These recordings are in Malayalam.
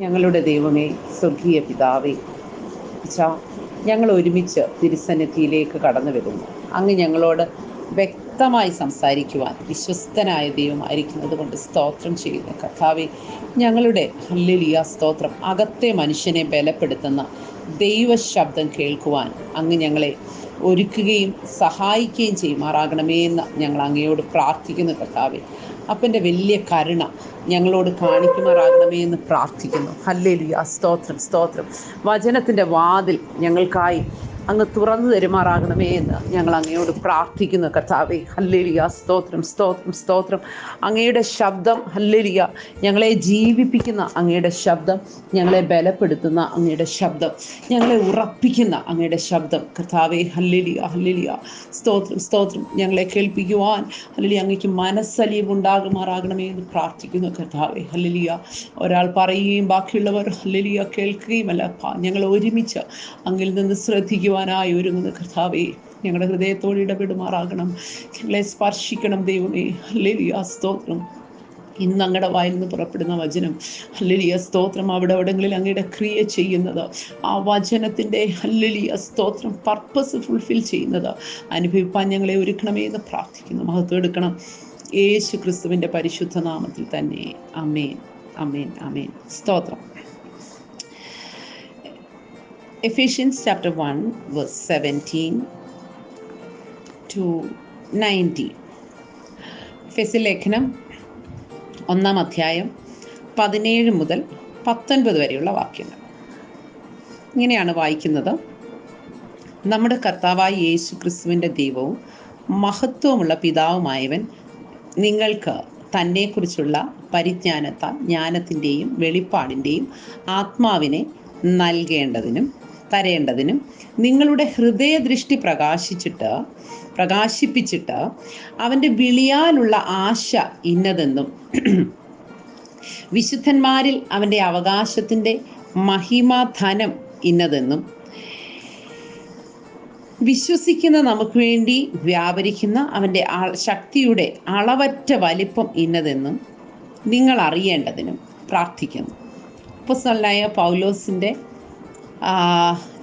ഞങ്ങളുടെ ദൈവമേ, സ്വർഗീയ പിതാവേ, അച്ഛാ, ഞങ്ങൾ ഒരുമിച്ച് തിരുസന്നിധിയിലേക്ക് കടന്നു വരുന്നു. അങ്ങ് ഞങ്ങളോട് വ്യക്തമായി സംസാരിക്കുവാൻ വിശ്വസ്തനായ ദൈവമായിരിക്കുന്നത് കൊണ്ട് സ്തോത്രം ചെയ്യുന്നു കർത്താവേ. ഞങ്ങളുടെ ഹല്ലേലൂയ സ്തോത്രം. അകത്തെ മനുഷ്യനെ ബലപ്പെടുത്തുന്ന ദൈവശബ്ദം കേൾക്കുവാൻ അങ്ങ് ഞങ്ങളെ ഒരുക്കുകയും സഹായിക്കുകയും ചെയ്യുമാറാകണമേ എന്ന് ഞങ്ങൾ അങ്ങയോട് പ്രാർത്ഥിക്കുന്നു കർത്താവേ. അപ്പൻ്റെ വലിയ കരുണ ഞങ്ങളോട് കാണിക്കുമാറാകണമേ എന്ന് പ്രാർത്ഥിക്കുന്നു. ഹല്ലേലൂയ സ്തോത്രം സ്തോത്രം. വചനത്തിൻ്റെ വാതിൽ ഞങ്ങൾക്കായി അങ്ങ് തുറന്നു തരുമാറാകണമേ എന്ന് ഞങ്ങൾ അങ്ങയോട് പ്രാർത്ഥിക്കുന്നു കർത്താവേ. ഹല്ലേലൂയ സ്തോത്രം സ്തോത്രം സ്തോത്രം. അങ്ങയുടെ ശബ്ദം ഹല്ലേലൂയ ഞങ്ങളെ ജീവിപ്പിക്കുന്ന അങ്ങയുടെ ശബ്ദം, ഞങ്ങളെ ബലപ്പെടുത്തുന്ന അങ്ങയുടെ ശബ്ദം, ഞങ്ങളെ ഉറപ്പിക്കുന്ന അങ്ങയുടെ ശബ്ദം കർത്താവേ. ഹല്ലേലൂയ ഹല്ലേലൂയ സ്തോത്രം സ്തോത്രം. ഞങ്ങളെ കേൾപ്പിക്കുവാൻ ഹല്ലേലൂയ അങ്ങേക്ക് മനസ്സലിവുണ്ടാകുമാറാകണമേ എന്ന് പ്രാർത്ഥിക്കുന്നു കർത്താവേ. ഹല്ലേലൂയ. ഒരാൾ പറയുകയും ബാക്കിയുള്ളവർ ഹല്ലേലൂയ കേൾക്കുകയുമല്ല, ഞങ്ങൾ ഒരുമിച്ച് അങ്ങിൽ നിന്ന് ശ്രദ്ധിക്കുവാനായി ഒരുങ്ങുന്ന കർത്താവേ. ഞങ്ങളുടെ ഹൃദയത്തോട് ഇടപെടുമാറാകണം, ഞങ്ങളെ സ്പർശിക്കണം ദൈവമേ. ഹല്ലേലൂയ സ്തോത്രം. ഇന്ന് അങ്ങയുടെ വായിൽ നിന്ന് പുറപ്പെടുന്ന വചനം ഹല്ലേലൂയ സ്തോത്രം അവിടെ എവിടെങ്ങളിൽ അങ്ങയുടെ ക്രിയ ചെയ്യുന്നത്, ആ വചനത്തിൻ്റെ ഹല്ലേലൂയ സ്തോത്രം പർപ്പസ് ഫുൾഫിൽ ചെയ്യുന്നത് അനുഭവിപ്പാൻ ഞങ്ങളെ ഒരുക്കണമേ എന്ന് പ്രാർത്ഥിക്കുന്നു. മഹത്വം എടുക്കണം യേശു ക്രിസ്തുവിൻ്റെ പരിശുദ്ധ നാമത്തിൽ തന്നെ. ആമേൻ ആമേൻ ആമേൻ. സ്തോത്രം. Ephesians chapter 1 verse 17 to 19. എഫെസ്യ ലേഖനം 1-ാം അധ്യായം 17 മുതൽ 19 വരെയുള്ള വാക്യങ്ങൾ ഇങ്ങനെയാണ് വായിക്കുന്നത്. നമ്മുടെ കർത്താവായ യേശു ക്രിസ്തുവിൻ്റെ ദൈവവും മഹത്വമുള്ള പിതാവുമായവൻ നിങ്ങൾക്ക് തന്നെക്കുറിച്ചുള്ള പരിജ്ഞാനത്താൽ ജ്ഞാനത്തിൻ്റെയും വെളിപ്പാടിൻ്റെയും ആത്മാവിനെ നൽകേണ്ടതിനും തരേണ്ടതിനും നിങ്ങളുടെ ഹൃദയദൃഷ്ടി പ്രകാശിപ്പിച്ചിട്ട് അവൻ്റെ വിളിയാലുള്ള ആശ ഇന്നതെന്നും വിശുദ്ധന്മാരിൽ അവൻ്റെ അവകാശത്തിൻ്റെ മഹിമാധനം ഇന്നതെന്നും വിശ്വസിക്കുന്ന നമുക്ക് വേണ്ടി വ്യാപരിക്കുന്ന അവൻ്റെ ശക്തിയുടെ അളവറ്റ വലിപ്പം ഇന്നതെന്നും നിങ്ങൾ അറിയേണ്ടതിനും പ്രാർത്ഥിക്കുന്നു. അപ്പോസ്തലനായ പൗലോസിൻ്റെ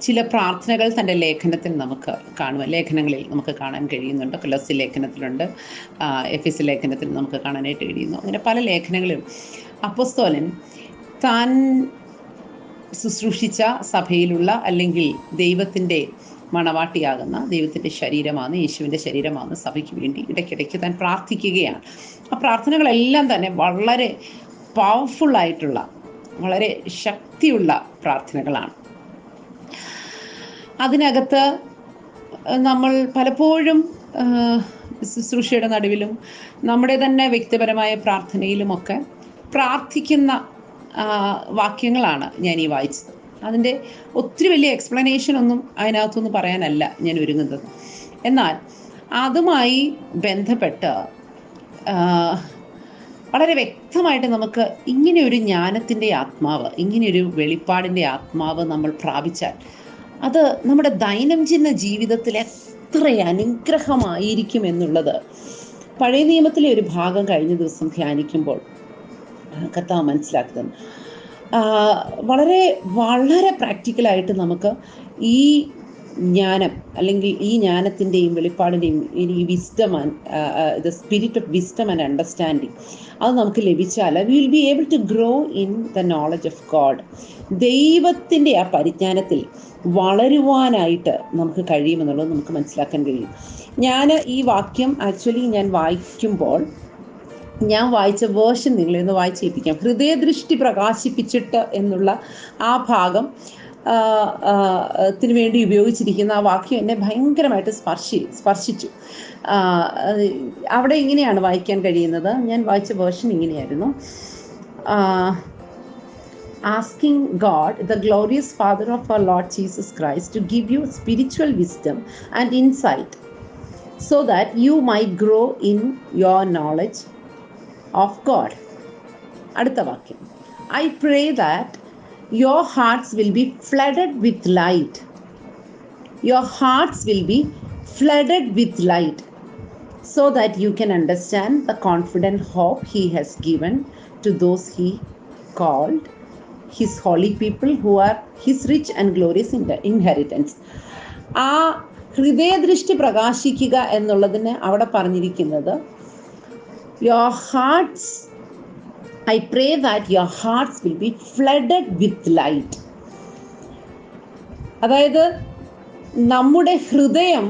ചില പ്രാർത്ഥനകൾ തൻ്റെ ലേഖനത്തിൽ ലേഖനങ്ങളിൽ നമുക്ക് കാണാൻ കഴിയുന്നുണ്ട്. കൊലോസ്യ ലേഖനത്തിലുണ്ട്, എഫെസ്യ ലേഖനത്തിൽ നമുക്ക് കാണാനായിട്ട് കഴിയുന്നു. അങ്ങനെ പല ലേഖനങ്ങളിലും അപ്പോസ്തലൻ താൻ ശുശ്രൂഷിച്ച സഭയിലുള്ള അല്ലെങ്കിൽ ദൈവത്തിൻ്റെ മണവാട്ടിയാകുന്ന ദൈവത്തിൻ്റെ ശരീരമാണ്, യേശുവിൻ്റെ ശരീരമാണ് സഭയ്ക്ക് വേണ്ടി ഇടയ്ക്കിടയ്ക്ക് താൻ പ്രാർത്ഥിക്കുകയാണ്. ആ പ്രാർത്ഥനകളെല്ലാം തന്നെ വളരെ പവർഫുള്ളായിട്ടുള്ള, വളരെ ശക്തിയുള്ള പ്രാർത്ഥനകളാണ്. അതിനകത്ത് നമ്മൾ പലപ്പോഴും ശുശ്രൂഷയുടെ നടുവിലും നമ്മുടെ തന്നെ വ്യക്തിപരമായ പ്രാർത്ഥനയിലുമൊക്കെ പ്രാർത്ഥിക്കുന്ന വാക്യങ്ങളാണ് ഞാൻ ഈ വായിച്ചത്. അതിൻ്റെ ഒത്തിരി വലിയ എക്സ്പ്ലനേഷൻ ഒന്നും അതിനകത്തൊന്നും പറയാനല്ല ഞാൻ ഒരുങ്ങുന്നത്. എന്നാൽ അതുമായി ബന്ധപ്പെട്ട് വളരെ വ്യക്തമായിട്ട് നമുക്ക് ഇങ്ങനെയൊരു ജ്ഞാനത്തിൻ്റെ ആത്മാവ്, ഇങ്ങനെയൊരു വെളിപ്പാടിൻ്റെ ആത്മാവ് നമ്മൾ പ്രാപിച്ചാൽ അത് നമ്മുടെ ദൈനംദിന ജീവിതത്തിൽ എത്ര അനുഗ്രഹമായിരിക്കും എന്നുള്ളത് പഴയ നിയമത്തിലെ ഒരു ഭാഗം കഴിഞ്ഞ ദിവസം ധ്യാനിക്കുമ്പോൾ കർത്താവ് മനസ്സിലാക്കുന്നത്. വളരെ വളരെ പ്രാക്ടിക്കലായിട്ട് നമുക്ക് ഈ ജ്ഞാനം അല്ലെങ്കിൽ ഈ ജ്ഞാനത്തിൻ്റെയും വെളിപ്പാടിൻ്റെയും ഈ wisdom the spirit of wisdom and understanding അത് നമുക്ക് ലഭിച്ചാൽ we will be able to grow in the knowledge of God. ദൈവത്തിൻ്റെ ആ പരിജ്ഞാനത്തിൽ വളരുവാനായിട്ട് നമുക്ക് കഴിയുമെന്നുള്ളത് നമുക്ക് മനസ്സിലാക്കാൻ കഴിയും. ഞാൻ ഈ വാക്യം ആക്ച്വലി ഞാൻ വായിക്കുമ്പോൾ ഞാൻ വായിച്ച വേർഷൻ നിങ്ങളൊന്ന് വായിച്ചേൽപ്പിക്കാം. ഹൃദയദൃഷ്ടി പ്രകാശിപ്പിച്ചിട്ട് എന്നുള്ള ആ ഭാഗം ത്തിന് വേണ്ടി ഉപയോഗിച്ചിരിക്കുന്ന ആ വാക്യം എന്നെ ഭയങ്കരമായിട്ട് സ്പർശിച്ചു. അവിടെ ഇങ്ങനെയാണ് വായിക്കാൻ കഴിയുന്നത്. ഞാൻ വായിച്ച വേർഷൻ ഇങ്ങനെയായിരുന്നു. Asking God, the glorious Father of our Lord Jesus Christ, to give you spiritual wisdom and insight so that you might grow in your knowledge of God. അടുത്ത വാക്യം. I pray that your hearts will be flooded with light. Your hearts will be flooded with light so that you can understand the confident hope he has given to those he called his holy people who are his rich and glorious inheritance. ആ ഹൃദയദൃഷ്ടി പ്രകാശിക്കുക എന്നുള്ളതിന് അവിടെ പറഞ്ഞിരിക്കുന്നത്, your hearts, I pray that your hearts will be flooded with light. അതായത് നമ്മുടെ ഹൃദയം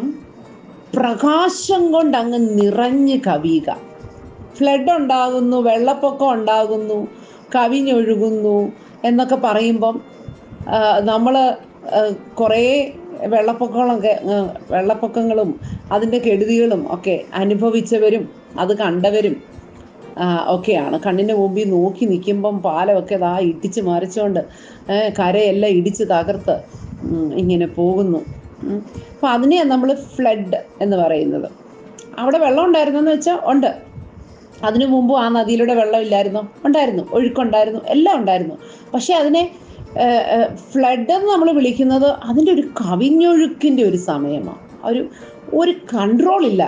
പ്രകാശം കൊണ്ട് അങ്ങ് നിറഞ്ഞ് കവിയുക. ഫ്ലഡ് ഉണ്ടാകുന്നു, വെള്ളപ്പൊക്കം ഉണ്ടാകുന്നു, കവിഞ്ഞൊഴുകുന്നു എന്നൊക്കെ പറയുമ്പം നമ്മൾ കുറേ വെള്ളപ്പൊക്കങ്ങളും അതിൻ്റെ കെടുതികളും ഒക്കെ അനുഭവിച്ചവരും അത് കണ്ടവരും ഒക്കെയാണ്. കണ്ണിൻ്റെ മുമ്പിൽ നോക്കി നിൽക്കുമ്പം പാലമൊക്കെ ഇടിച്ച് മറിച്ചുകൊണ്ട് കരയെല്ലാം ഇടിച്ച് തകർത്ത് ഇങ്ങനെ പോകുന്നു. അപ്പം അതിനെയാണ് നമ്മൾ ഫ്ലഡ് എന്ന് പറയുന്നത്. അവിടെ വെള്ളം ഉണ്ടായിരുന്നെന്ന് വെച്ചാൽ ഉണ്ട്. അതിനു മുമ്പ് ആ നദിയിലൂടെ വെള്ളമില്ലായിരുന്നോ? ഉണ്ടായിരുന്നു, ഒഴുക്കുണ്ടായിരുന്നു, എല്ലാം ഉണ്ടായിരുന്നു. പക്ഷെ അതിനെ ഫ്ലഡ് എന്ന് നമ്മൾ വിളിക്കുന്നത് അതിൻ്റെ ഒരു കവിഞ്ഞൊഴുക്കിൻ്റെ ഒരു സമയമാണ്. ഒരു കൺട്രോളില്ല.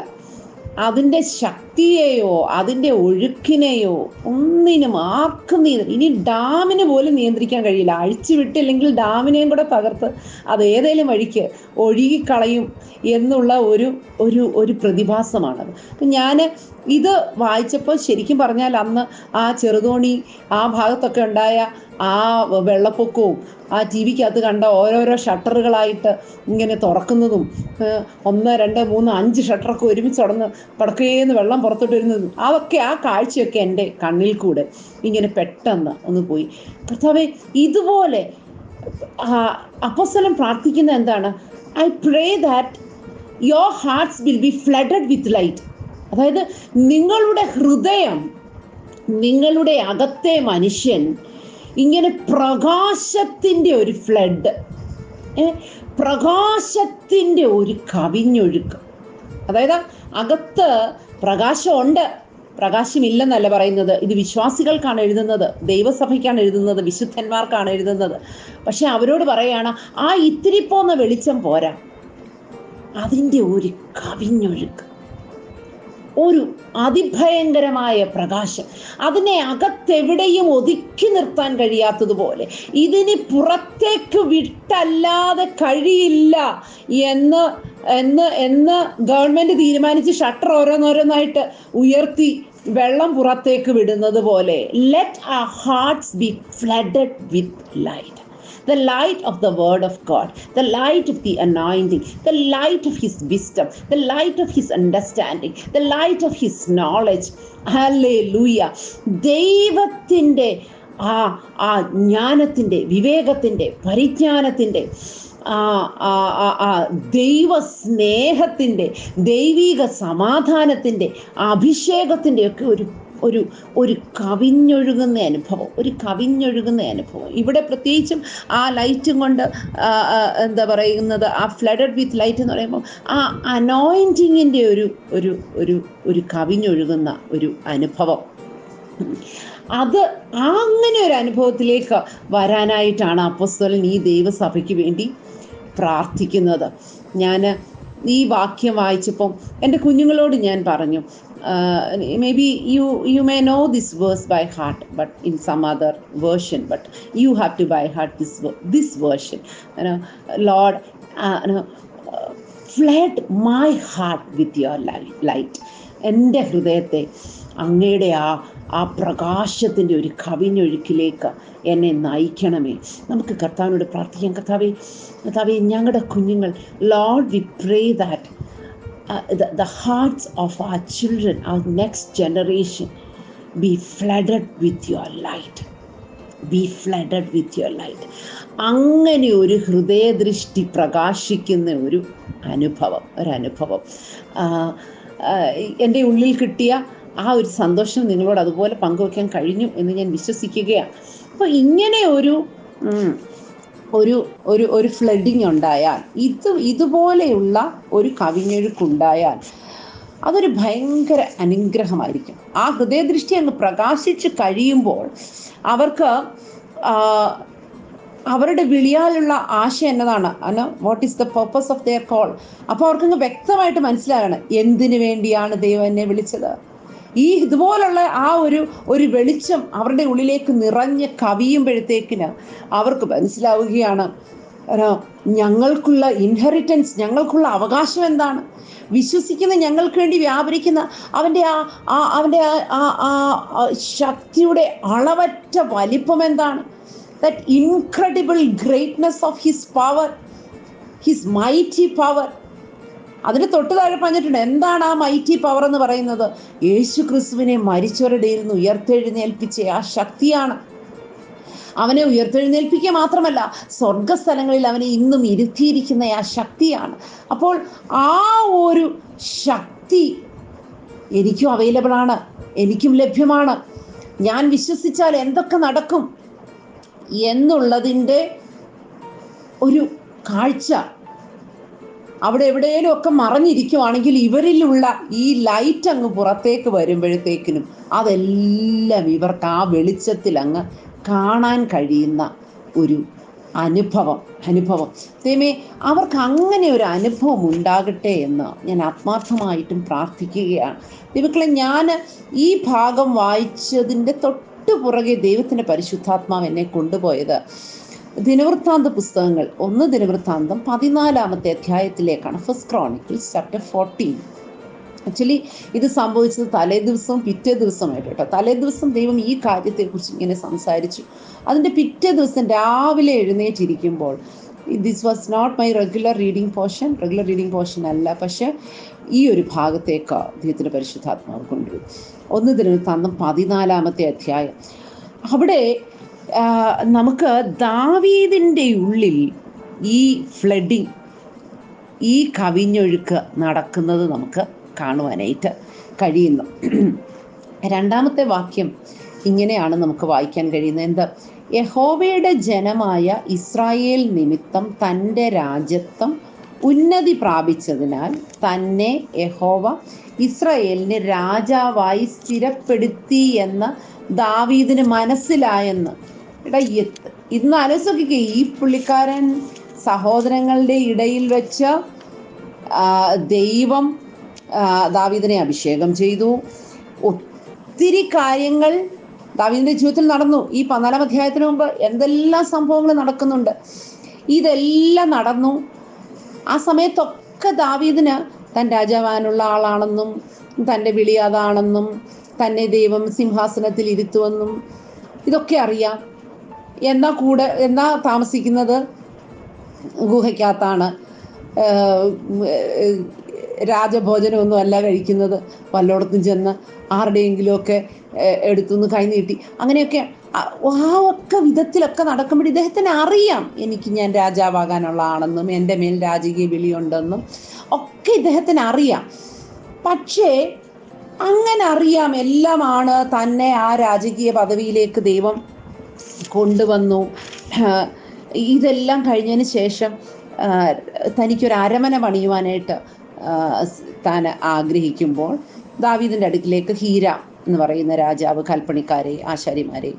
അതിൻ്റെ ശക്തിയെയോ അതിൻ്റെ ഒഴുക്കിനെയോ ഒന്നിനും ആർക്കും ഇനി ഡാമിന് പോലും നിയന്ത്രിക്കാൻ കഴിയില്ല. അഴിച്ചു വിട്ടില്ലെങ്കിൽ ഡാമിനെയും കൂടെ തകർത്ത് അത് ഏതേലും വഴിക്ക് ഒഴുകിക്കളയും എന്നുള്ള ഒരു പ്രതിഭാസമാണത്. അപ്പം ഞാൻ ഇത് വായിച്ചപ്പോൾ ശരിക്കും പറഞ്ഞാൽ അന്ന് ആ ചെറുതോണി ആ ഭാഗത്തൊക്കെ ഉണ്ടായ ആ വെള്ളപ്പൊക്കവും ആ ടി വിക്കകത്ത് കണ്ട ഓരോരോ ഷട്ടറുകളായിട്ട് ഇങ്ങനെ തുറക്കുന്നതും 1, 2, 3, 5 ഷട്ടറൊക്കെ ഒരുമിച്ച് തുറന്ന് പടക്കേന്ന് വെള്ളം പുറത്തോട്ട് വരുന്നതും അതൊക്കെ ആ കാഴ്ചയൊക്കെ എൻ്റെ കണ്ണിൽ കൂടെ ഇങ്ങനെ പെട്ടെന്ന് ഒന്ന് പോയി. കർത്താവേ, ഇതുപോലെ അപ്പോസ്തലൻ പ്രാർത്ഥിക്കുന്ന എന്താണ്? I pray that your hearts will be flooded with light. അതായത് നിങ്ങളുടെ ഹൃദയം, നിങ്ങളുടെ അകത്തെ മനുഷ്യൻ ഇങ്ങനെ പ്രകാശത്തിൻ്റെ ഒരു ഫ്ലഡ്, പ്രകാശത്തിൻ്റെ ഒരു കവിഞ്ഞൊഴുക്ക്. അതായത് അകത്ത് പ്രകാശമുണ്ട്, പ്രകാശമില്ലെന്നല്ല പറയുന്നത്. ഇത് വിശ്വാസികൾക്കാണ് എഴുതുന്നത്, ദൈവസഭയ്ക്കാണ് എഴുതുന്നത്, വിശുദ്ധന്മാർക്കാണ് എഴുതുന്നത്. പക്ഷെ അവരോട് പറയാണ്, ആ ഇത്തിരി പോന്ന വെളിച്ചം പോരാ, അതിൻ്റെ ഒരു കവിഞ്ഞൊഴുക്ക്, ഒരു അതിഭയങ്കരമായ പ്രകാശം. അതിനെ അകത്തെവിടെയും ഒതുക്കി നിർത്താൻ കഴിയാത്തതുപോലെ, ഇതിന് പുറത്തേക്ക് വിട്ടല്ലാതെ കഴിയില്ല എന്ന് ഗവൺമെൻറ് തീരുമാനിച്ച് ഷട്ടർ ഓരോന്നോരോന്നായിട്ട് ഉയർത്തി വെള്ളം പുറത്തേക്ക് വിടുന്നത് പോലെ, let our hearts be flooded with light. The light of the word of God, the light of the anointing, the light of his wisdom, the light of his understanding, the light of his knowledge. Hallelujah. ദൈവത്തിൻ്റെ ആ ജ്ഞാനത്തിൻ്റെ, വിവേകത്തിൻ്റെ, പരിജ്ഞാനത്തിൻ്റെ, ദൈവസ്നേഹത്തിൻ്റെ, ദൈവിക സമാധാനത്തിൻ്റെ, അഭിഷേകത്തിൻ്റെ ഒക്കെ ഒരു കവിഞ്ഞൊഴുകുന്ന അനുഭവം, ഇവിടെ പ്രത്യേകിച്ചും ആ ലൈറ്റും കൊണ്ട് എന്താ പറയുന്നത്, ആ ഫ്ലഡഡ് വിത്ത് ലൈറ്റ് എന്ന് പറയുമ്പോൾ ആ അനോയിൻറ്റിങ്ങിൻ്റെ ഒരു കവിഞ്ഞൊഴുകുന്ന ഒരു അനുഭവം. അത് അങ്ങനെ ഒരു അനുഭവത്തിലേക്ക് വരാനായിട്ടാണ് അപ്പോസ്തലൻ ഈ ദൈവസഭയ്ക്ക് വേണ്ടി പ്രാർത്ഥിക്കുന്നത്. ഞാൻ ഈ വാക്യം വായിച്ചപ്പം എൻ്റെ കുഞ്ഞുങ്ങളോട് ഞാൻ പറഞ്ഞു, maybe you may know this verse by heart, but in some other version, but you have to by heart this version. Lord, flood my heart with your light. എൻ്റെ ഹൃദയത്തെ അങ്ങയുടെ ആ പ്രകാശത്തിൻ്റെ ഒരു കവിഞ്ഞൊഴുക്കിലേക്ക് എന്നെ നയിക്കണമേ. നമുക്ക് കർത്താവിനോട് പ്രാർത്ഥിക്കാം. കർത്താവേ, ഞങ്ങളുടെ കുഞ്ഞുങ്ങൾ, Lord, we pray that the hearts of our children, our next generation, be flooded with your light. Be flooded with your light. അങ്ങനെ ഒരു ഹൃദയദൃഷ്ടി പ്രകാശിക്കുന്ന ഒരു അനുഭവം എൻ്റെ ഉള്ളിൽ കിട്ടിയ ആ ഒരു സന്തോഷം നിങ്ങളോട് അതുപോലെ പങ്കുവയ്ക്കാൻ കഴിഞ്ഞു എന്ന് ഞാൻ വിശ്വസിക്കുകയാണ്. അപ്പോൾ ഇങ്ങനെ ഒരു ഫ്ലഡിങ് ഉണ്ടായാൽ, ഇതുപോലെയുള്ള ഒരു കവിഞ്ഞൊഴുക്കുണ്ടായാൽ അതൊരു ഭയങ്കര അനുഗ്രഹമായിരിക്കും. ആ ഹൃദയദൃഷ്ടി അങ്ങ് പ്രകാശിച്ച് കഴിയുമ്പോൾ അവർക്ക് അവരുടെ വിളിയാലുള്ള ആശയം എന്നതാണ്, what is the purpose of their call. അപ്പോൾ അവർക്കങ്ങ് വ്യക്തമായിട്ട് മനസ്സിലാകണം, എന്തിനു വേണ്ടിയാണ് ദൈവം എന്നെ വിളിച്ചത്, ഇതുപോലുള്ള ഒരു വെളിച്ചം അവരുടെ ഉള്ളിലേക്ക് നിറഞ്ഞ് കവിയുമ്പോഴത്തേക്കിന് അവർക്ക് മനസ്സിലാവുകയാണ്, ഞങ്ങൾക്കുള്ള ഇൻഹെറിറ്റൻസ്, ഞങ്ങൾക്കുള്ള അവകാശം എന്താണ്, വിശ്വസിക്കുന്ന ഞങ്ങൾക്ക് വേണ്ടി വ്യാപരിക്കുന്ന അവൻ്റെ ശക്തിയുടെ അളവറ്റ വലിപ്പം എന്താണ്, that incredible greatness of his power, his mighty power. അതിന് തൊട്ട് താഴെ പറഞ്ഞിട്ടുണ്ട്, എന്താണ് ആ മൈറ്റി പവർ എന്ന് പറയുന്നത്? യേശു ക്രിസ്തുവിനെ മരിച്ചവരുടെ ഇടയിൽ നിന്ന് ഉയർത്തെഴുന്നേൽപ്പിച്ച ആ ശക്തിയാണ്. അവനെ ഉയർത്തെഴുന്നേൽപ്പിക്കുക മാത്രമല്ല, സ്വർഗസ്ഥലങ്ങളിൽ അവനെ ഇന്നും ഇരുത്തിയിരിക്കുന്ന ആ ശക്തിയാണ്. അപ്പോൾ ആ ഒരു ശക്തി എനിക്കും അവൈലബിൾ ആണ്, എനിക്കും ലഭ്യമാണ്. ഞാൻ വിശ്വസിച്ചാൽ എന്തൊക്കെ നടക്കും എന്നുള്ളതിൻ്റെ ഒരു കാഴ്ച അവിടെ എവിടെയെങ്കിലും ഒക്കെ മറഞ്ഞിരിക്കുവാണെങ്കിൽ ഇവരിലുള്ള ഈ ലൈറ്റ് അങ്ങ് പുറത്തേക്ക് വരുമ്പോഴത്തേക്കിനും അതെല്ലാം ഇവർക്ക് ആ വെളിച്ചത്തിൽ അങ്ങ് കാണാൻ കഴിയുന്ന ഒരു അനുഭവം ദൈവമേ, അവർക്ക് അങ്ങനെ ഒരു അനുഭവം ഉണ്ടാകട്ടെ എന്ന് ഞാൻ ആത്മാർത്ഥമായിട്ടും പ്രാർത്ഥിക്കുകയാണ്. ദൈവമക്കളെ, ഞാൻ ഈ ഭാഗം വായിച്ചതിൻ്റെ തൊട്ടു പുറകെ ദൈവത്തിൻ്റെ പരിശുദ്ധാത്മാവ് എന്നെ കൊണ്ടുപോയത് ദിനവൃത്താന്ത പുസ്തകങ്ങൾ 1 ദിനവൃത്താന്തം 14-ാമത്തെ അധ്യായത്തിലേക്കാണ്. First Chronicles chapter 14. ആക്ച്വലി ഇത് സംഭവിച്ചത് തലേ ദിവസവും പിറ്റേ ദിവസമായിട്ട് കേട്ടോ. തലേ ദിവസം ദൈവം ഈ കാര്യത്തെക്കുറിച്ച് ഇങ്ങനെ സംസാരിച്ചു. അതിൻ്റെ പിറ്റേ ദിവസം രാവിലെ എഴുന്നേറ്റിരിക്കുമ്പോൾ, this was not my regular reading portion അല്ല, പക്ഷെ ഈ ഒരു ഭാഗത്തേക്ക് ദൈവത്തിൻ്റെ പരിശുദ്ധാത്മാവ് കൊണ്ടുവരും. 1 ദിനവൃത്താന്തം 14-ാമത്തെ അധ്യായം. അവിടെ നമുക്ക് ദാവീദിൻ്റെ ഉള്ളിൽ ഈ ഫ്ലഡിങ്, ഈ കവിഞ്ഞൊഴുക്ക് നടക്കുന്നത് നമുക്ക് കാണുവാനായിട്ട് കഴിയുന്നു. 2-ാമത്തെ വാക്യം ഇങ്ങനെയാണ് നമുക്ക് വായിക്കാൻ കഴിയുന്നത്. എന്താ? യഹോവയുടെ ജനമായ ഇസ്രായേൽ നിമിത്തം തൻ്റെ രാജ്യത്വം ഉന്നതി പ്രാപിച്ചതിനാൽ തന്നെ യഹോവ ഇസ്രായേലിന് രാജാവായി സ്ഥിരപ്പെടുത്തി എന്ന് ദാവീദിന് മനസ്സിലായെന്ന്. ഇന്ന് ആലോചിക്കുക, ഈ പുള്ളിക്കാരൻ സഹോദരങ്ങളുടെ ഇടയിൽ വെച്ച് ദൈവം ദാവീദിനെ അഭിഷേകം ചെയ്തു. ഒത്തിരി കാര്യങ്ങൾ ദാവീദിന്റെ ജീവിതത്തിൽ നടന്നു. ഈ 14-ാം അധ്യായത്തിന് മുമ്പ് എന്തെല്ലാം സംഭവങ്ങൾ നടക്കുന്നുണ്ട്. ഇതെല്ലാം നടന്നു. ആ സമയത്തൊക്കെ ദാവീദിന് താൻ രാജാവാനുള്ള ആളാണെന്നും തൻ്റെ വിളി അതാണെന്നും തന്നെ ദൈവം സിംഹാസനത്തിൽ ഇരുത്തുമെന്നും ഇതൊക്കെ അറിയാം. എന്നാ താമസിക്കുന്നത് ഗുഹയ്ക്കകത്താണ്. രാജഭോജനമൊന്നും അല്ല കഴിക്കുന്നത്. വല്ലോടത്തും ചെന്ന് ആരുടെയെങ്കിലുമൊക്കെ എടുത്തുനിന്ന് കൈനീട്ടി അങ്ങനെയൊക്കെ ഒക്കെ വിധത്തിലൊക്കെ നടക്കുമ്പോൾ ഇദ്ദേഹത്തിന് അറിയാം, ഞാൻ രാജാവാകാനുള്ള ആണെന്നും എൻ്റെ മേൽ രാജകീയ വിളിയുണ്ടെന്നും ഒക്കെ ഇദ്ദേഹത്തിന് അറിയാം. പക്ഷേ അങ്ങനെ അറിയാം, എല്ലാമാണ് തന്നെ ആ രാജകീയ പദവിയിലേക്ക് ദൈവം കൊണ്ടുവന്നു. ഇതെല്ലാം കഴിഞ്ഞതിന് ശേഷം തനിക്കൊരു അരമന പണിയുവാനായിട്ട് താൻ ആഗ്രഹിക്കുമ്പോൾ ദാവീദിൻ്റെ അടുക്കിലേക്ക് ഹീരാം എന്ന് പറയുന്ന രാജാവ് കൽപ്പണിക്കാരെ, ആശാരിമാരെ,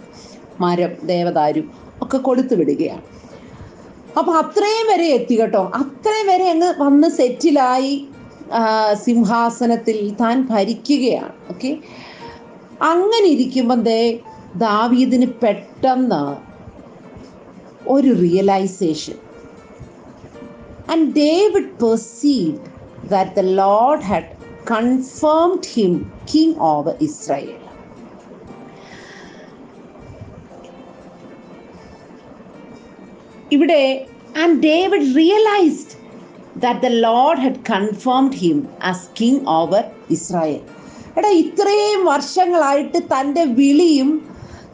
മരം, ദേവദാരു ഒക്കെ കൊടുത്തു വിടുകയാണ്. അപ്പം അത്രയും വരെ എത്തി കേട്ടോ. അത്രയും വരെ അങ്ങ് വന്ന് സെറ്റിലായി സിംഹാസനത്തിൽ താൻ ഭരിക്കുകയാണ്. ഓക്കെ, അങ്ങനെ ഇരിക്കുമ്പം ദാവീദിന് പെട്ടെന്ന് ഒരു realisation. And David perceived that the Lord had confirmed him king over Israel. ഇവിടെ and David realized that the Lord had confirmed him as king over Israel. ഇത്രയും വർഷങ്ങളായിട്ട് തൻ്റെ വിളിയും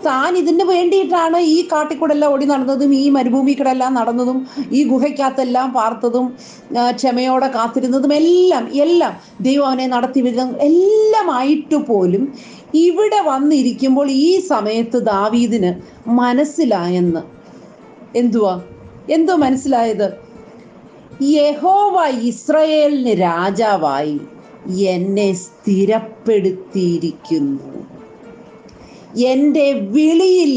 താൻ ഇതിന് വേണ്ടിയിട്ടാണ് ഈ കാട്ടിക്കൂടെല്ലാം ഓടി നടന്നതും ഈ മരുഭൂമിക്കൂടെല്ലാം നടന്നതും ഈ ഗുഹയ്ക്കകത്തെല്ലാം പാർത്തതും ക്ഷമയോടെ കാത്തിരുന്നതും എല്ലാം ദൈവം അവനെ നടത്തി വിടുന്ന എല്ലാമായിട്ട് പോലും ഇവിടെ വന്നിരിക്കുമ്പോൾ ഈ സമയത്ത് ദാവീദിന് മനസ്സിലായെന്ന്. എന്തോ മനസ്സിലായത്? യഹോവ ഇസ്രായേലിന് രാജാവായി എന്നെ സ്ഥിരപ്പെടുത്തിയിരിക്കുന്നു. എൻ്റെ വിളിയിൽ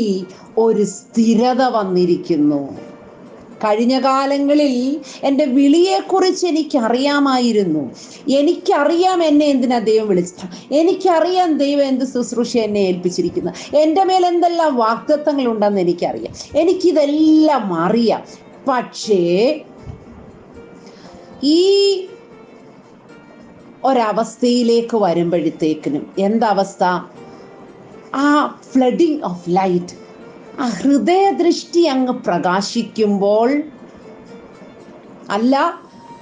ഒരു സ്ഥിരത വന്നിരിക്കുന്നു. കഴിഞ്ഞ കാലങ്ങളിൽ എൻ്റെ വിളിയെക്കുറിച്ച് എനിക്കറിയാമായിരുന്നു. എനിക്കറിയാം എന്നെ എന്തിനാ ദൈവം വിളിച്ചത്. എനിക്കറിയാം ദൈവം എന്ത് ശുശ്രൂഷ എന്നെ ഏൽപ്പിച്ചിരിക്കുന്നു. എൻ്റെ മേൽ എന്തെല്ലാം വാഗ്ദത്തങ്ങൾ ഉണ്ടെന്ന് എനിക്കറിയാം. എനിക്കിതെല്ലാം അറിയാം. പക്ഷേ ഈ ഒരവസ്ഥയിലേക്ക് വരുമ്പോഴത്തേക്കിനും എന്തവസ്ഥ? ആ ഫ്ലഡിങ് ഓഫ് ലൈറ്റ്, ആ ഹൃദയദൃഷ്ടി അങ്ങ് പ്രകാശിക്കുമ്പോൾ, അല്ല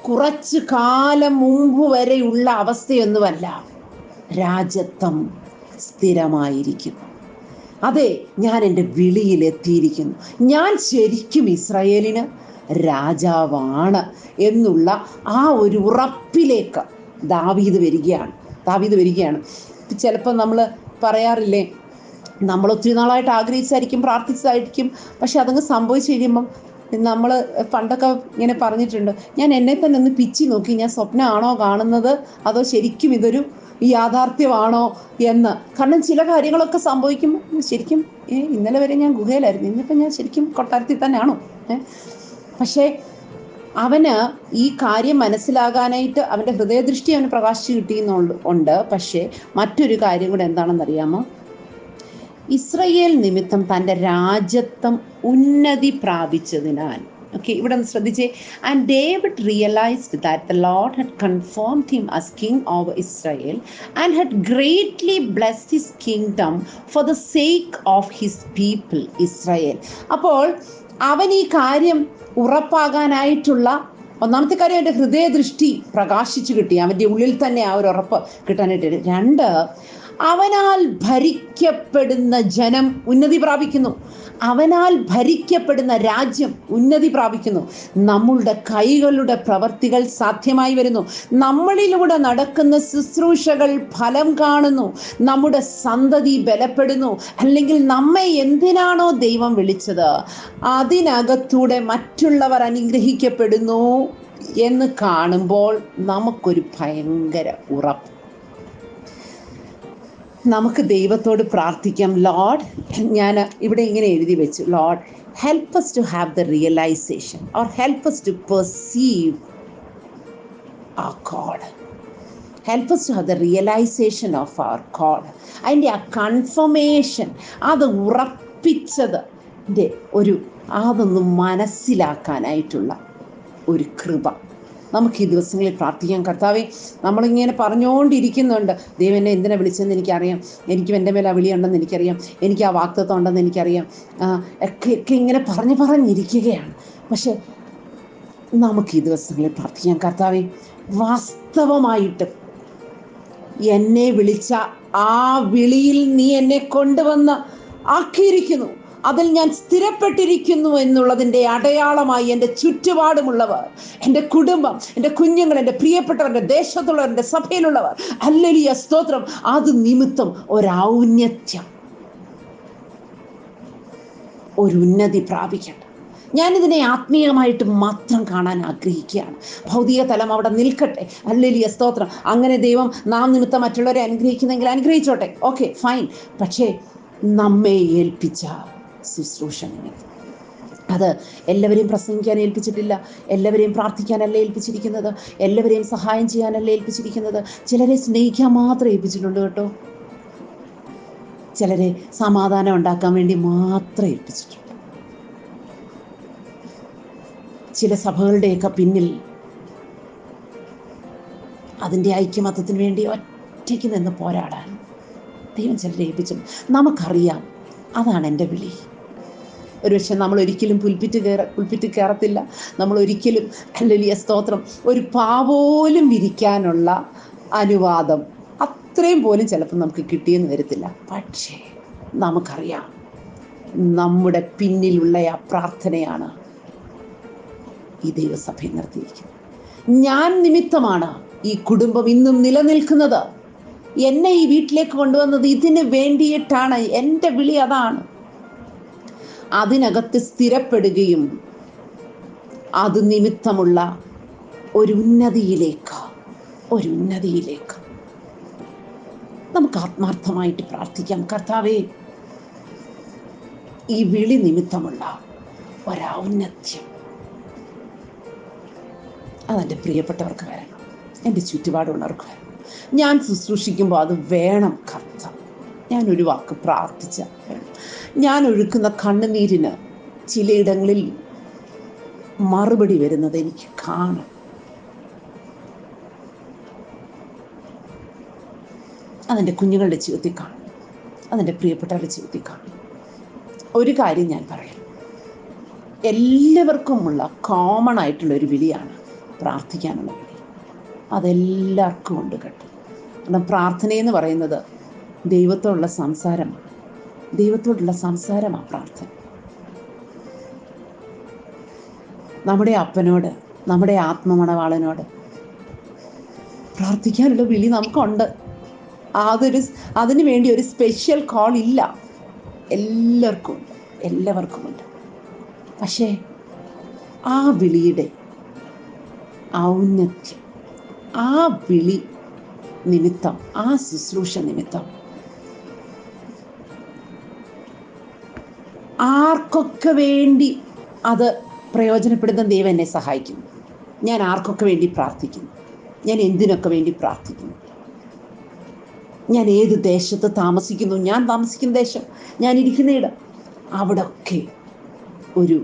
കുറച്ചു കാലം മുമ്പ് വരെയുള്ള അവസ്ഥയൊന്നുമല്ല, രാജത്വം സ്ഥിരമായിരിക്കുന്നു. അതെ, ഞാൻ എൻ്റെ വിളിയിലെത്തിയിരിക്കുന്നു. ഞാൻ ശരിക്കും ഇസ്രായേലിന് രാജാവാണ് എന്നുള്ള ആ ഒരു ഉറപ്പിലേക്ക് ദാവീദ് വരികയാണ്. ചിലപ്പോൾ നമ്മൾ പറയാറില്ലേ, നമ്മൾ ഒത്തിരി നാളായിട്ട് ആഗ്രഹിച്ചായിരിക്കും, പ്രാർത്ഥിച്ചതായിരിക്കും, പക്ഷെ അതങ്ങ് സംഭവിച്ചു കഴിയുമ്പം നമ്മൾ പണ്ടൊക്കെ ഇങ്ങനെ പറഞ്ഞിട്ടുണ്ട്, ഞാൻ എന്നെ തന്നെ ഒന്ന് പിച്ചി നോക്കി, ഞാൻ സ്വപ്നമാണോ കാണുന്നത് അതോ ശരിക്കും ഇതൊരു യാഥാർത്ഥ്യമാണോ എന്ന്. കാരണം ചില കാര്യങ്ങളൊക്കെ സംഭവിക്കുമ്പോൾ ശരിക്കും ഇന്നലെ വരെ ഞാൻ ഗുഹയിലായിരുന്നു, ഇന്നിപ്പം ഞാൻ ശരിക്കും കൊട്ടാരത്തിൽ തന്നെയാണോ? പക്ഷേ അവന് ഈ കാര്യം മനസ്സിലാകാനായിട്ട് അവൻ്റെ ഹൃദയദൃഷ്ടി അവന് പ്രകാശിച്ച് കിട്ടിയെന്നുണ്ട്. പക്ഷേ മറ്റൊരു കാര്യം കൂടെ എന്താണെന്നറിയാമോ? ഇസ്രയേൽ നിമിത്തം തൻ്റെ രാജ്യത്വം ഉന്നതി പ്രാപിച്ചതിനാൽ. ഓക്കെ, ഇവിടെ ഒന്ന് ശ്രദ്ധിച്ചേ. And David realized that the Lord had confirmed him as king over Israel and had greatly blessed his kingdom for the sake of his people Israel. അപ്പോൾ അവൻ ഈ കാര്യം ഉറപ്പാകാനായിട്ടുള്ള ഒന്നാമത്തെ കാര്യം, അവൻ്റെ ഹൃദയദൃഷ്ടി പ്രകാശിച്ചു കിട്ടി. അവൻ്റെ ഉള്ളിൽ തന്നെ ആ ഒരു ഉറപ്പ് കിട്ടാനായിട്ട്. 2, അവനാൽ ഭരിക്കപ്പെടുന്ന ജനം ഉന്നതി പ്രാപിക്കുന്നു. അവനാൽ ഭരിക്കപ്പെടുന്ന രാജ്യം ഉന്നതി പ്രാപിക്കുന്നു. നമ്മളുടെ കൈകളുടെ പ്രവർത്തികൾ സാധ്യമായി വരുന്നു. നമ്മളിലൂടെ നടക്കുന്ന ശുശ്രൂഷകൾ ഫലം കാണുന്നു. നമ്മുടെ സന്തതി ബലപ്പെടുന്നു. അല്ലെങ്കിൽ നമ്മെ എന്തിനാണോ ദൈവം വിളിച്ചത് അതിനകത്തൂടെ മറ്റുള്ളവർ അനുഗ്രഹിക്കപ്പെടുന്നു എന്ന് കാണുമ്പോൾ നമുക്കൊരു ഭയങ്കര ഉറപ്പ്. നമുക്ക് ദൈവത്തോട് പ്രാർത്ഥിക്കാം, ലോർഡ്, ഞാൻ ഇവിടെ ഇങ്ങനെ എഴുതി വെച്ചു, Lord help us to have the realization or help us to perceive our God. Help us to have the realization of our God. അതിൻ്റെ ആ കൺഫർമേഷൻ, അത് ഉറപ്പിച്ചത് അതൊന്ന് മനസ്സിലാക്കാനായിട്ടുള്ള ഒരു കൃപ നമുക്ക് ഈ ദിവസങ്ങളിൽ പ്രാർത്ഥിക്കാം. കർത്താവേ, നമ്മളിങ്ങനെ പറഞ്ഞുകൊണ്ടിരിക്കുന്നുണ്ട്, ദൈവം എന്നെ എന്തിനാ വിളിച്ചതെന്ന് എനിക്കറിയാം, എനിക്കും എൻ്റെ മേലെ ആ വിളിയുണ്ടെന്ന് എനിക്കറിയാം, എനിക്ക് ആ വാഗ്ദത്തം ഉണ്ടെന്ന് എനിക്കറിയാം, ഒക്കെ ഇങ്ങനെ പറഞ്ഞിരിക്കുകയാണ്. പക്ഷെ നമുക്ക് ഈ ദിവസങ്ങളിൽ പ്രാർത്ഥിക്കാം, കർത്താവേ, വാസ്തവമായിട്ട് എന്നെ വിളിച്ച ആ വിളിയിൽ നീ എന്നെ കൊണ്ടുവന്ന് ആക്കിയിരിക്കുന്നു, അതിൽ ഞാൻ സ്ഥിരപ്പെട്ടിരിക്കുന്നു എന്നുള്ളതിൻ്റെ അടയാളമായി എൻ്റെ ചുറ്റുപാടുമുള്ളവർ, എൻ്റെ കുടുംബം, എൻ്റെ കുഞ്ഞുങ്ങൾ, എൻ്റെ പ്രിയപ്പെട്ടവർ, എൻ്റെ ദേശത്തുള്ളവർ, എൻ്റെ സഭയിലുള്ളവർ, ഹല്ലേലൂയ, സ്തോത്രം, അത് നിമിത്തം ഒരൗന്നത്യം, ഒരു ഉന്നതി പ്രാപിക്കട്ടെ. ഞാനിതിനെ ആത്മീയമായിട്ട് മാത്രം കാണാൻ ആഗ്രഹിക്കുകയാണ്. ഭൗതിക തലം അവിടെ നിൽക്കട്ടെ. ഹല്ലേലൂയ, സ്തോത്രം. അങ്ങനെ ദൈവം നാം നിമിത്തം മറ്റുള്ളവരെ അനുഗ്രഹിക്കുന്നെങ്കിൽ അനുഗ്രഹിച്ചോട്ടെ, ഓക്കെ ഫൈൻ. പക്ഷേ നമ്മെ ഏൽപ്പിച്ച ശുശ്രൂഷ നിമിത്തം, അത് എല്ലാവരെയും പ്രസംഗിക്കാൻ ഏൽപ്പിച്ചിട്ടില്ല, എല്ലാവരെയും പ്രാർത്ഥിക്കാനല്ല ഏൽപ്പിച്ചിരിക്കുന്നത്, എല്ലാവരെയും സഹായം ചെയ്യാനല്ല ഏൽപ്പിച്ചിരിക്കുന്നത്. ചിലരെ സ്നേഹിക്കാൻ മാത്രമേ ഏൽപ്പിച്ചിട്ടുള്ളൂ കേട്ടോ. ചിലരെ സമാധാനം ഉണ്ടാക്കാൻ വേണ്ടി മാത്രമേ ഏൽപ്പിച്ചിട്ടുള്ളൂ. ചില സഭകളുടെയൊക്കെ പിന്നിൽ അതിൻ്റെ ഐക്യമത്യത്തിന് വേണ്ടി ഒറ്റയ്ക്ക് നിന്ന് പോരാടാൻ ദൈവം ചിലരെ ഏൽപ്പിച്ചു. നമുക്കറിയാം അതാണ് എൻ്റെ വിളി. ഒരുപക്ഷെ നമ്മൾ ഒരിക്കലും പുൽപ്പിറ്റ് കയറത്തില്ല, നമ്മൾ ഒരിക്കലും, ഹല്ലേലൂയ, സ്തോത്രം, ഒരു പാപോലും വിരിക്കാനുള്ള അനുവാദം അത്രയും പോലും ചിലപ്പോൾ നമുക്ക് കിട്ടിയെന്ന് വരത്തില്ല. പക്ഷേ നമുക്കറിയാം നമ്മുടെ പിന്നിലുള്ള ആ പ്രാർത്ഥനയാണ് ഈ ദൈവസഭയെ നിർത്തിയിരിക്കുന്നത്. ഞാൻ നിമിത്തമാണ് ഈ കുടുംബം ഇന്നും നിലനിൽക്കുന്നത്. എന്നെ ഈ വീട്ടിലേക്ക് കൊണ്ടുവന്നത് ഇതിന് വേണ്ടിയിട്ടാണ്. എൻ്റെ വിളി അതാണ്. അതിനകത്ത് സ്ഥിരപ്പെടുകയും അത് നിമിത്തമുള്ള ഒരു ഉന്നതിയിലേക്ക് നമുക്ക് ആത്മാർത്ഥമായിട്ട് പ്രാർത്ഥിക്കാം. കർത്താവേ, ഈ വിളി നിമിത്തമുള്ള ഒരൗന്നത്യം അതെൻ്റെ പ്രിയപ്പെട്ടവർക്ക് വരണം, എൻ്റെ ചുറ്റുപാടുള്ളവർക്ക് വരണം. ഞാൻ ശുശ്രൂഷിക്കുമ്പോൾ അത് വേണം കർത്താവ്. ഞാൻ ഒരു വാക്ക് പ്രാർത്ഥിച്ച വേണം. ഞാൻ ഒഴുക്കുന്ന കണ്ണുനീരിന് ചിലയിടങ്ങളിൽ മറുപടി വരുന്നത് എനിക്ക് കാണാം. അതെൻ്റെ കുഞ്ഞുങ്ങളുടെ ജീവിതത്തിൽ കാണും, അതെൻ്റെ പ്രിയപ്പെട്ടവരുടെ ജീവിതത്തിൽ കാണും. ഒരു കാര്യം ഞാൻ പറയാം, എല്ലാവർക്കുമുള്ള കോമൺ ആയിട്ടുള്ളൊരു വിളിയാണ് പ്രാർത്ഥിക്കാനുള്ള വിളി. അതെല്ലാവർക്കും ഉണ്ട് കേട്ടോ. കാരണം പ്രാർത്ഥനയെന്ന് പറയുന്നത് ദൈവത്തോടുള്ള സംസാരമാണ്. ദൈവത്തോടുള്ള സംസാരമാണ് പ്രാർത്ഥന. നമ്മുടെ അപ്പനോട്, നമ്മുടെ ആത്മമണവാളനോട് പ്രാർത്ഥിക്കാനുള്ള വിളി നമുക്കുണ്ട്. അതിനു വേണ്ടി ഒരു സ്പെഷ്യൽ കോൾ ഇല്ല, എല്ലാവർക്കുമുണ്ട്. പക്ഷേ ആ വിളിയുടെ ഔന്നത്യം, ആ വിളി നിമിത്തം, ആ ശുശ്രൂഷ നിമിത്തം ആർക്കൊക്കെ വേണ്ടി അത് പ്രയോജനപ്പെടുന്ന ദൈവം എന്നെ സഹായിക്കുന്നു. ഞാൻ ആർക്കൊക്കെ വേണ്ടി പ്രാർത്ഥിക്കുന്നു, ഞാൻ എന്തിനൊക്കെ വേണ്ടി പ്രാർത്ഥിക്കുന്നു, ഞാൻ ഏത് ദേശത്ത് താമസിക്കുന്നു, ഞാൻ താമസിക്കുന്ന ദേശം, ഞാൻ ഇരിക്കുന്ന ഇടം, അവിടൊക്കെ ഒരു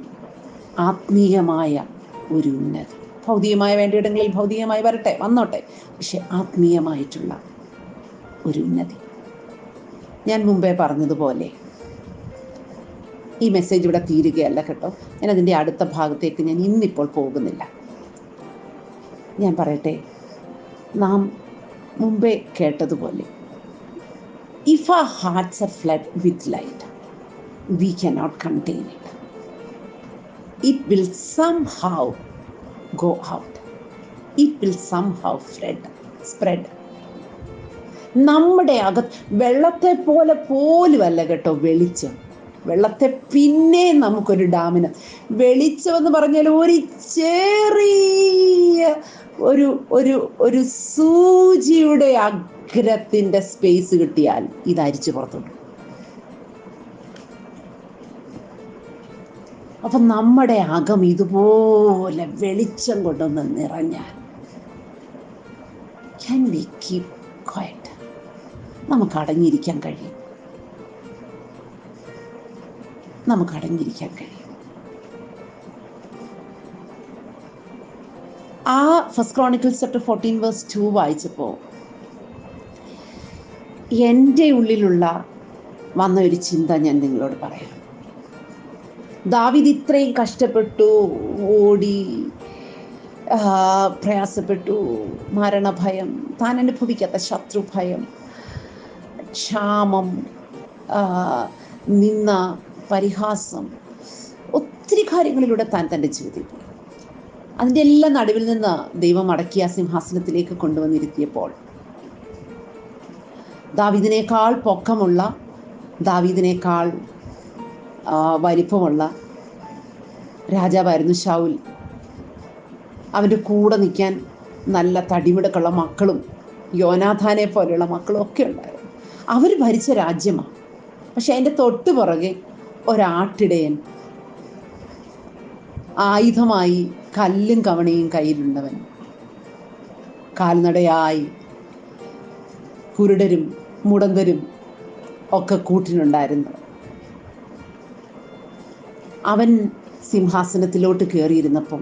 ആത്മീയമായ ഒരു ഉന്നതി. ഭൗതികമായ വേണ്ടിയിടങ്ങളിൽ ഭൗതികമായി വന്നോട്ടെ, പക്ഷെ ആത്മീയമായിട്ടുള്ള ഒരു ഉന്നതി. ഞാൻ മുമ്പേ പറഞ്ഞതുപോലെ ഈ മെസ്സേജ് ഇവിടെ തീരുകയല്ല കേട്ടോ. ഞാൻ അതിൻ്റെ അടുത്ത ഭാഗത്തേക്ക് ഞാൻ ഇന്നിപ്പോൾ പോകുന്നില്ല. ഞാൻ പറയട്ടെ, നാം മുമ്പേ കേട്ടതുപോലെ, if our hearts are flooded with light, we cannot contain it. It will somehow go out. It will somehow spread. നമ്മുടെ വെള്ളത്തെ പോലെ പോലുമല്ല കേട്ടോ വെളിച്ചം. വെള്ളത്തെ പിന്നെ നമുക്കൊരു ഡാമിന് വെളിച്ചം എന്ന് പറഞ്ഞാൽ ഒരു ചെറിയ ഒരു സൂചിയുടെ അഗ്രത്തിൻ്റെ സ്പേസ് കിട്ടിയാൽ ഇത് അരിച്ചു പുറത്തോട്ട്. അപ്പം നമ്മുടെ അകം ഇതുപോലെ വെളിച്ചം കൊണ്ടൊന്ന് നിറഞ്ഞാൽ can we keep quiet? നമുക്ക് അടങ്ങിയിരിക്കാൻ കഴിയും. ആ ഫസ്റ്റ് ക്രോണിക്കിൾസ് ചാപ്റ്റർ 14:2 വായിച്ചപ്പോൾ എൻ്റെ ഉള്ളിലുള്ള വന്ന ഒരു ചിന്ത ഞാൻ നിങ്ങളോട് പറയാം. ദാവീദ് ഇത്രയും കഷ്ടപ്പെട്ടു, ഓടി, പ്രയാസപ്പെട്ടു, മരണഭയം, താൻ അനുഭവിക്കാത്ത ശത്രുഭയം, ക്ഷാമം, നിന്ന, പരിഹാസം, ഒത്തിരി കാര്യങ്ങളിലൂടെ താൻ തൻ്റെ ജീവിതത്തിൽ പോയി. അതിൻ്റെ എല്ലാം നടുവിൽ നിന്ന് ദൈവം അടക്കിയ സിംഹാസനത്തിലേക്ക് കൊണ്ടുവന്നിരുത്തിയപ്പോൾ ദാവീദിനേക്കാൾ പൊക്കമുള്ള, ദാവീദിനേക്കാൾ വലിപ്പമുള്ള രാജാവായിരുന്നു ശൗൽ. അവൻ്റെ കൂടെ നിൽക്കാൻ നല്ല തടിമിടക്കുള്ള മക്കളും യോനാഥാനെ പോലെയുള്ള മക്കളും ഒക്കെ ഉണ്ടായിരുന്നു. അവർ ഭരിച്ച രാജ്യമാണ്. പക്ഷെ അതിൻ്റെ തൊട്ട് പുറകെ ഒരാട്ടിടയൻ, ആയുധമായി കല്ലും കവണയും കയ്യിലുള്ളവൻ, കാൽനടയായി കുരുടരും മുടന്തരും ഒക്കെ കൂട്ടിനുണ്ടായിരുന്നു. അവൻ സിംഹാസനത്തിലോട്ട് കയറിയിരുന്നപ്പം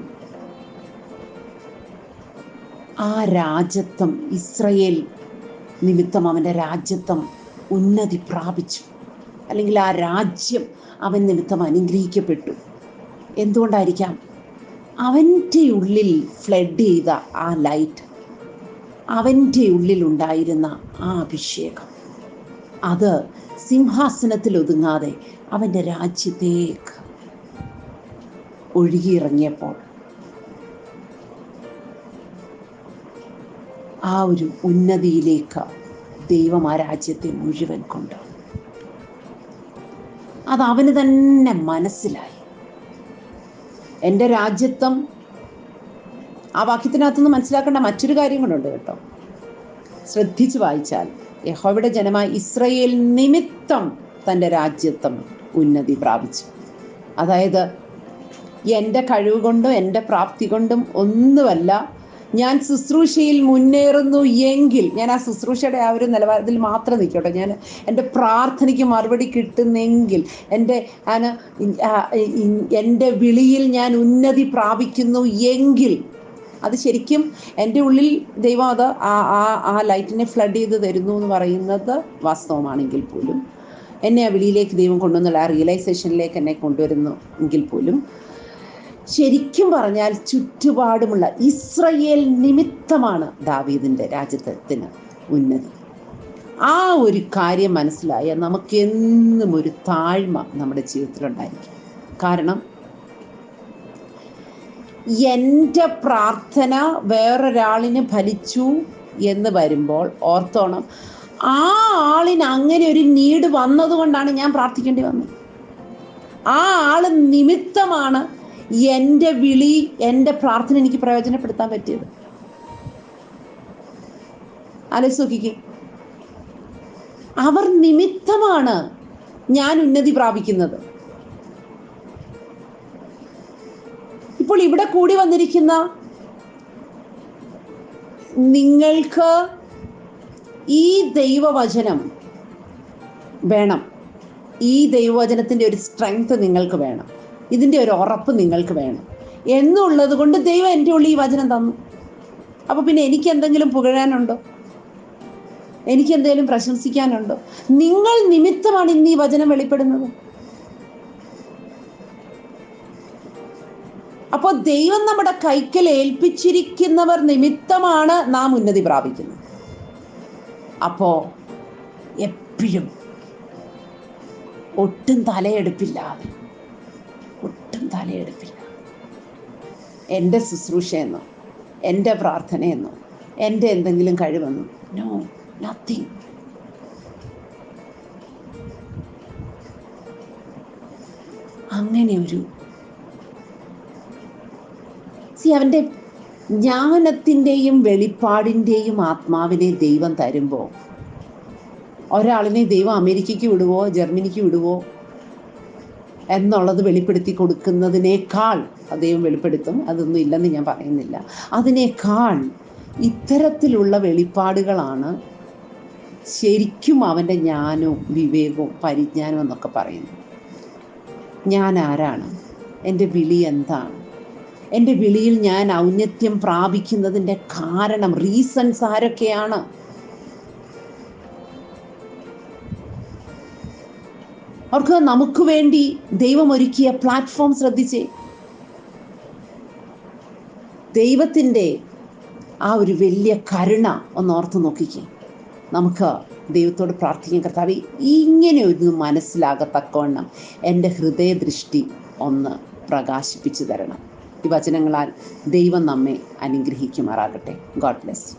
ആ രാജ്യത്വം, ഇസ്രയേൽ നിമിത്തം അവൻ്റെ രാജ്യത്വം ഉന്നതി പ്രാപിച്ചു. അല്ലെങ്കിൽ ആ രാജ്യം അവൻ നിമിത്തം അനുഗ്രഹിക്കപ്പെട്ടു. എന്തുകൊണ്ടായിരിക്കാം? അവൻ്റെ ഉള്ളിൽ ഫ്ലഡ് ചെയ്ത ആ ലൈറ്റ്, അവൻ്റെ ഉള്ളിലുണ്ടായിരുന്ന ആ അഭിഷേകം, അത് സിംഹാസനത്തിൽ ഒതുങ്ങാതെ അവൻ്റെ രാജ്യത്തേക്ക് ഒഴുകിയിറങ്ങിയപ്പോൾ ആ ഒരു ഉന്നതിയിലേക്ക് ദൈവം ആ രാജ്യത്തെ മുഴുവൻ കൊണ്ട് അത് അവന് തന്നെ മനസ്സിലായി. എൻ്റെ രാജ്യത്വം, ആ വാക്യത്തിനകത്തുനിന്ന് മനസ്സിലാക്കേണ്ട മറ്റൊരു കാര്യം കൊണ്ടുണ്ട് കേട്ടോ. ശ്രദ്ധിച്ച് വായിച്ചാൽ, യഹോവയുടെ ജനമായ ഇസ്രയേൽ നിമിത്തം തൻ്റെ രാജ്യത്വം ഉന്നതി പ്രാപിച്ചു. അതായത് എൻ്റെ കഴിവ് കൊണ്ടും എൻ്റെ പ്രാപ്തി കൊണ്ടും ഒന്നുമല്ല ഞാൻ ശുശ്രൂഷയിൽ മുന്നേറുന്നു എങ്കിൽ, ഞാൻ ആ ശുശ്രൂഷയുടെ ആ ഒരു നിലവാരത്തിൽ മാത്രം നിൽക്കട്ടെ, ഞാൻ എൻ്റെ പ്രാർത്ഥനയ്ക്ക് മറുപടി കിട്ടുന്നെങ്കിൽ, എൻ്റെ വിളിയിൽ ഞാൻ ഉന്നതി പ്രാപിക്കുന്നു എങ്കിൽ, അത് ശരിക്കും എൻ്റെ ഉള്ളിൽ ദൈവം അത് ആ ലൈറ്റിനെ ഫ്ലഡ് ചെയ്ത് തരുന്നു എന്ന് പറയുന്നത് വാസ്തവമാണെങ്കിൽ പോലും, എന്നെ ആ വിളിയിലേക്ക് ദൈവം കൊണ്ടുവന്നുള്ള ആ റിയലൈസേഷനിലേക്ക് എന്നെ കൊണ്ടുവരുന്നു എങ്കിൽ പോലും, ശരിക്കും പറഞ്ഞാൽ ചുറ്റുപാടുമുള്ള ഇസ്രയേൽ നിമിത്തമാണ് ദാവീദിൻ്റെ രാജ്യത്തിന് ഉന്നതി. ആ ഒരു കാര്യം മനസ്സിലായാൽ നമുക്കെന്നും ഒരു താഴ്മ നമ്മുടെ ജീവിതത്തിലുണ്ടായിരിക്കും. കാരണം എൻ്റെ പ്രാർത്ഥന വേറൊരാളിന് ഫലിച്ചു എന്ന് വരുമ്പോൾ ഓർത്തോണം, ആ ആളിന് അങ്ങനെ ഒരു നീഡ് വന്നതുകൊണ്ടാണ് ഞാൻ പ്രാർത്ഥിക്കേണ്ടി വന്നത്. ആ ആൾ നിമിത്തമാണ് എൻ്റെ വിളി, എൻ്റെ പ്രാർത്ഥന എനിക്ക് പ്രയോജനപ്പെടുത്താൻ പറ്റിയത്. ആലോചിച്ച് നോക്കിക്കേ, അവർ നിമിത്തമാണ് ഞാൻ ഉന്നതി പ്രാപിക്കുന്നത്. ഇപ്പോൾ ഇവിടെ കൂടി വന്നിരിക്കുന്ന നിങ്ങൾക്ക് ഈ ദൈവവചനം വേണം. ഈ ദൈവവചനത്തിൻ്റെ ഒരു സ്ട്രെങ്ത് നിങ്ങൾക്ക് വേണം. ഇതിൻ്റെ ഒരു ഉറപ്പ് നിങ്ങൾക്ക് വേണം എന്നുള്ളത് കൊണ്ട് ദൈവം എൻ്റെ ഉള്ളിൽ ഈ വചനം തന്നു. അപ്പോൾ പിന്നെ എനിക്ക് എന്തെങ്കിലും പുകഴാനുണ്ടോ? എനിക്ക് എന്തെങ്കിലും പ്രശംസിക്കാനുണ്ടോ? നിങ്ങൾ നിമിത്തമാണ് ഇന്ന് ഈ വചനം വെളിപ്പെടുന്നത്. അപ്പോൾ ദൈവം നമ്മുടെ കൈക്കൽ ഏൽപ്പിച്ചിരിക്കുന്നവർ നിമിത്തമാണ് നാം ഉന്നതി പ്രാപിക്കുന്നത്. അപ്പോൾ എപ്പോഴും ഒട്ടും തലയെടുപ്പില്ലാതെ എൻ്റെ ശുശ്രൂഷയെന്നോ എൻ്റെ പ്രാർത്ഥനയെന്നോ എൻ്റെ എന്തെങ്കിലും കഴിവെന്നോ, നോ, നത്തിങ്. അങ്ങനെ ഒരു അവൻ്റെ ജ്ഞാനത്തിൻ്റെയും വെളിപ്പാടിൻ്റെയും ആത്മാവിനെ ദൈവം തരുമ്പോൾ, ഒരാളിനെ ദൈവം അമേരിക്കയ്ക്ക് വിടുവോ ജർമ്മനിക്ക് വിടുവോ എന്നുള്ളത് വെളിപ്പെടുത്തി കൊടുക്കുന്നതിനേക്കാൾ, ദൈവം വെളിപ്പെടുത്തും, അതൊന്നും ഇല്ലെന്ന് ഞാൻ പറയുന്നില്ല, അതിനേക്കാൾ ഇത്തരത്തിലുള്ള വെളിപ്പാടുകളാണ് ശരിക്കും അവൻ്റെ ജ്ഞാനവും വിവേകവും പരിജ്ഞാനവും എന്നൊക്കെ പറയുന്നത്. ഞാൻ ആരാണ്? എൻ്റെ വിളി എന്താണ്? എൻ്റെ വിളിയിൽ ഞാൻ ഔന്നത്യം പ്രാപിക്കുന്നതിൻ്റെ കാരണം, റീസൺസ് ആരൊക്കെയാണ്? അവർക്ക് നമുക്ക് വേണ്ടി ദൈവം ഒരുക്കിയ പ്ലാറ്റ്ഫോം ശ്രദ്ധിച്ചേ. ദൈവത്തിൻ്റെ ആ ഒരു വലിയ കരുണ ഒന്ന് ഓർത്ത് നോക്കിക്കേ. നമുക്ക് ദൈവത്തോട് പ്രാർത്ഥിക്കാൻ, കർത്താവേ ഇങ്ങനെ ഒരു മനസ്സിലാകത്തക്കവണ്ണം എൻ്റെ ഹൃദയദൃഷ്ടി ഒന്ന് പ്രകാശിപ്പിച്ചു തരണം. ഈ വചനങ്ങളാൽ ദൈവം നമ്മെ അനുഗ്രഹിക്കുമാറാകട്ടെ. God bless.